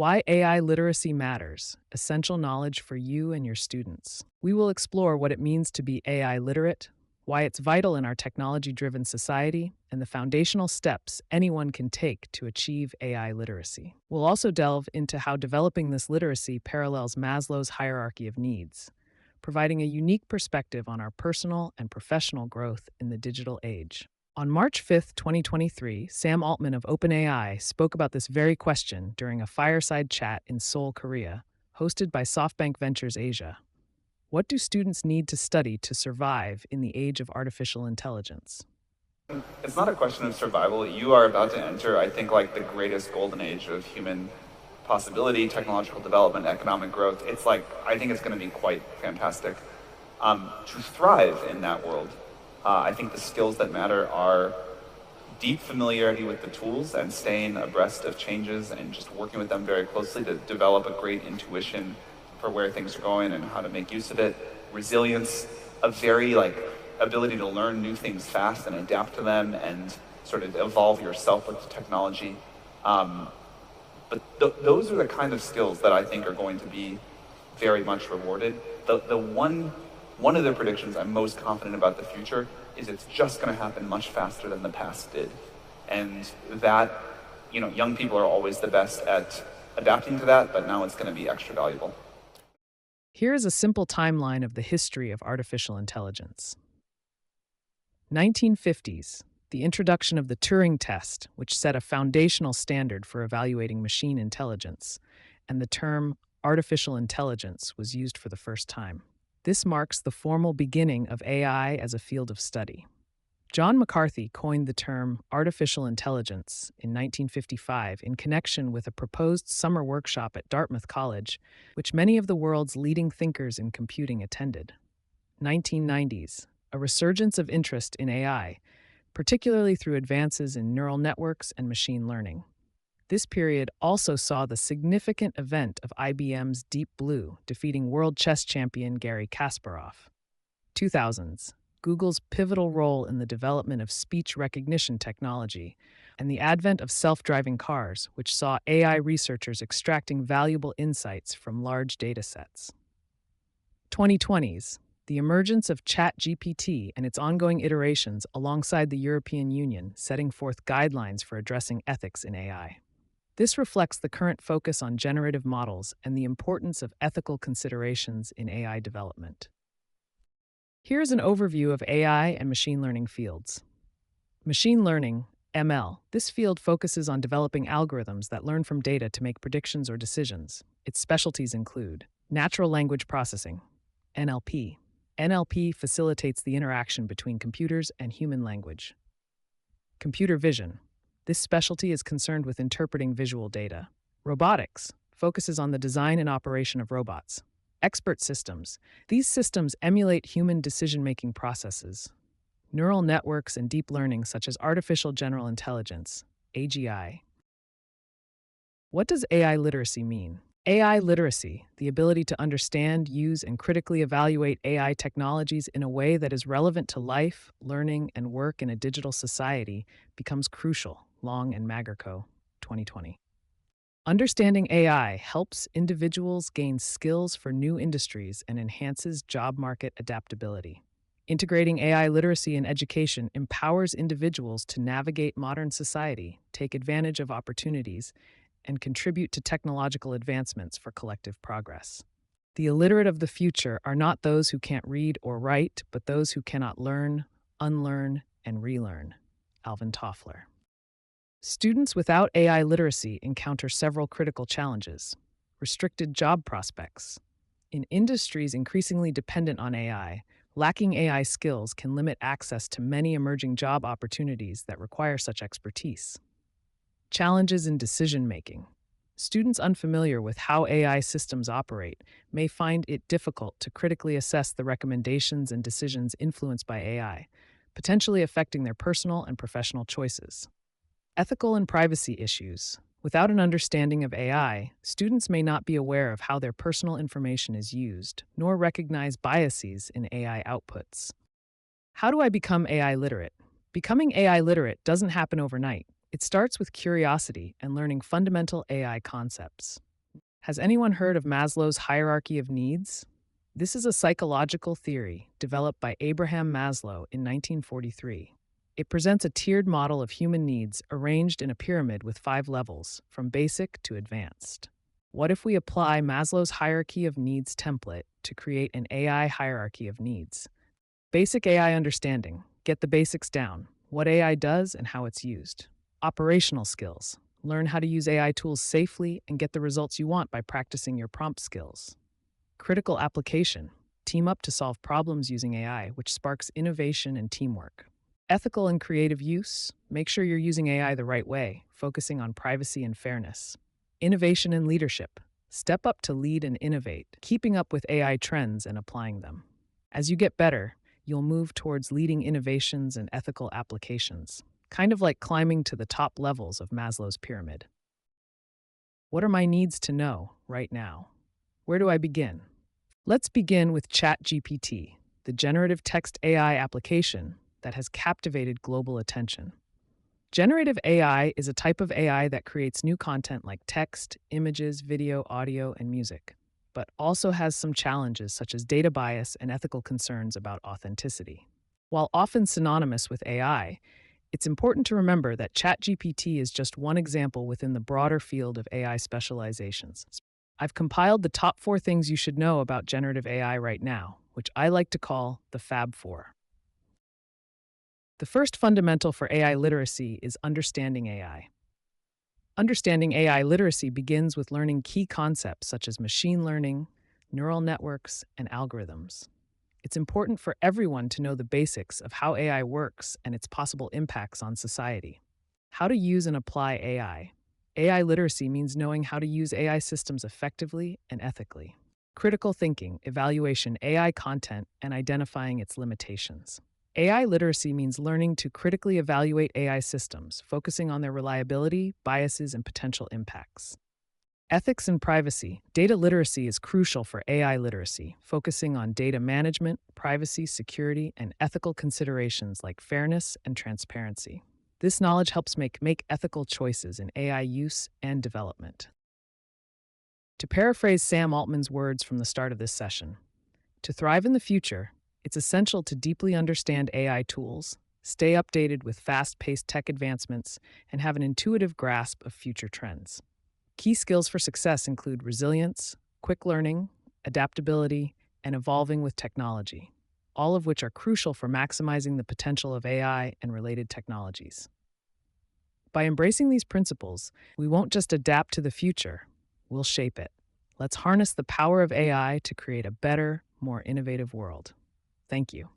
Why AI literacy matters, essential knowledge for you and your students. We will explore what it means to be AI literate, why it's vital in our technology-driven society, and the foundational steps anyone can take to achieve AI literacy. We'll also delve into how developing this literacy parallels Maslow's hierarchy of needs, providing a unique perspective on our personal and professional growth in the digital age. On March 5th, 2023, Sam Altman of OpenAI spoke about this very question during a fireside chat in Seoul, Korea, hosted by SoftBank Ventures Asia. What do students need to study to survive in the age of artificial intelligence? It's not a question of survival. You are about to enter, I think, like the greatest golden age of human possibility, technological development, economic growth. It's like, I think it's going to be quite fantastic. To thrive in that world, I think the skills that matter are deep familiarity with the tools and staying abreast of changes and just working with them very closely to develop a great intuition for where things are going and how to make use of it. Resilience, a very ability to learn new things fast and adapt to them and sort of evolve yourself with the technology. Those are the kind of skills that I think are going to be very much rewarded. The one of the predictions I'm most confident about the future is it's just going to happen much faster than the past did. And that, young people are always the best at adapting to that, but now it's going to be extra valuable. Here is a simple timeline of the history of artificial intelligence. 1950s, the introduction of the Turing test, which set a foundational standard for evaluating machine intelligence, and the term artificial intelligence was used for the first time. This marks the formal beginning of AI as a field of study. John McCarthy coined the term artificial intelligence in 1955 in connection with a proposed summer workshop at Dartmouth College, which many of the world's leading thinkers in computing attended. 1990s, a resurgence of interest in AI, particularly through advances in neural networks and machine learning. This period also saw the significant event of IBM's Deep Blue defeating world chess champion Garry Kasparov. 2000s, Google's pivotal role in the development of speech recognition technology, and the advent of self-driving cars, which saw AI researchers extracting valuable insights from large data sets. 2020s, the emergence of ChatGPT and its ongoing iterations alongside the European Union setting forth guidelines for addressing ethics in AI. This reflects the current focus on generative models and the importance of ethical considerations in AI development. Here's an overview of AI and machine learning fields. Machine learning, ML. This field focuses on developing algorithms that learn from data to make predictions or decisions. Its specialties include natural language processing, NLP. NLP facilitates the interaction between computers and human language. Computer vision. This specialty is concerned with interpreting visual data. Robotics focuses on the design and operation of robots. Expert systems. These systems emulate human decision-making processes. Neural networks and deep learning, such as artificial general intelligence, AGI. What does AI literacy mean? AI literacy, the ability to understand, use, and critically evaluate AI technologies in a way that is relevant to life, learning, and work in a digital society, becomes crucial. Long and Magerco, 2020. Understanding AI helps individuals gain skills for new industries and enhances job market adaptability. Integrating AI literacy in education empowers individuals to navigate modern society, take advantage of opportunities, and contribute to technological advancements for collective progress. The illiterate of the future are not those who can't read or write, but those who cannot learn, unlearn, and relearn. Alvin Toffler. Students without AI literacy encounter several critical challenges. Restricted job prospects. In industries increasingly dependent on AI, lacking AI skills can limit access to many emerging job opportunities that require such expertise. Challenges in decision-making. Students unfamiliar with how AI systems operate may find it difficult to critically assess the recommendations and decisions influenced by AI, potentially affecting their personal and professional choices. Ethical and privacy issues. Without an understanding of AI, students may not be aware of how their personal information is used, nor recognize biases in AI outputs. How do I become AI literate? Becoming AI literate doesn't happen overnight. It starts with curiosity and learning fundamental AI concepts. Has anyone heard of Maslow's hierarchy of needs? This is a psychological theory developed by Abraham Maslow in 1943. It presents a tiered model of human needs arranged in a pyramid with 5 levels, from basic to advanced. What if we apply Maslow's hierarchy of needs template to create an AI hierarchy of needs? Basic AI understanding. Get the basics down. What AI does and how it's used. Operational skills. Learn how to use AI tools safely and get the results you want by practicing your prompt skills. Critical application. Team up to solve problems using AI, which sparks innovation and teamwork. Ethical and creative use. Make sure you're using AI the right way, focusing on privacy and fairness. Innovation and leadership. Step up to lead and innovate, keeping up with AI trends and applying them. As you get better, you'll move towards leading innovations and ethical applications, kind of like climbing to the top levels of Maslow's pyramid. What are my needs to know right now? Where do I begin? Let's begin with ChatGPT, the generative text AI application that has captivated global attention. Generative AI is a type of AI that creates new content like text, images, video, audio, and music, but also has some challenges such as data bias and ethical concerns about authenticity. While often synonymous with AI, it's important to remember that ChatGPT is just one example within the broader field of AI specializations. I've compiled the top 4 things you should know about generative AI right now, which I like to call the Fab Four. The first fundamental for AI literacy is understanding AI. Understanding AI literacy begins with learning key concepts such as machine learning, neural networks, and algorithms. It's important for everyone to know the basics of how AI works and its possible impacts on society. How to use and apply AI. AI literacy means knowing how to use AI systems effectively and ethically. Critical thinking, evaluation AI content, and identifying its limitations. AI literacy means learning to critically evaluate AI systems, focusing on their reliability, biases, and potential impacts. Ethics and privacy. Data literacy is crucial for AI literacy, focusing on data management, privacy, security, and ethical considerations like fairness and transparency. This knowledge helps make ethical choices in AI use and development. To paraphrase Sam Altman's words from the start of this session, to thrive in the future, it's essential to deeply understand AI tools, stay updated with fast-paced tech advancements, and have an intuitive grasp of future trends. Key skills for success include resilience, quick learning, adaptability, and evolving with technology, all of which are crucial for maximizing the potential of AI and related technologies. By embracing these principles, we won't just adapt to the future, we'll shape it. Let's harness the power of AI to create a better, more innovative world. Thank you.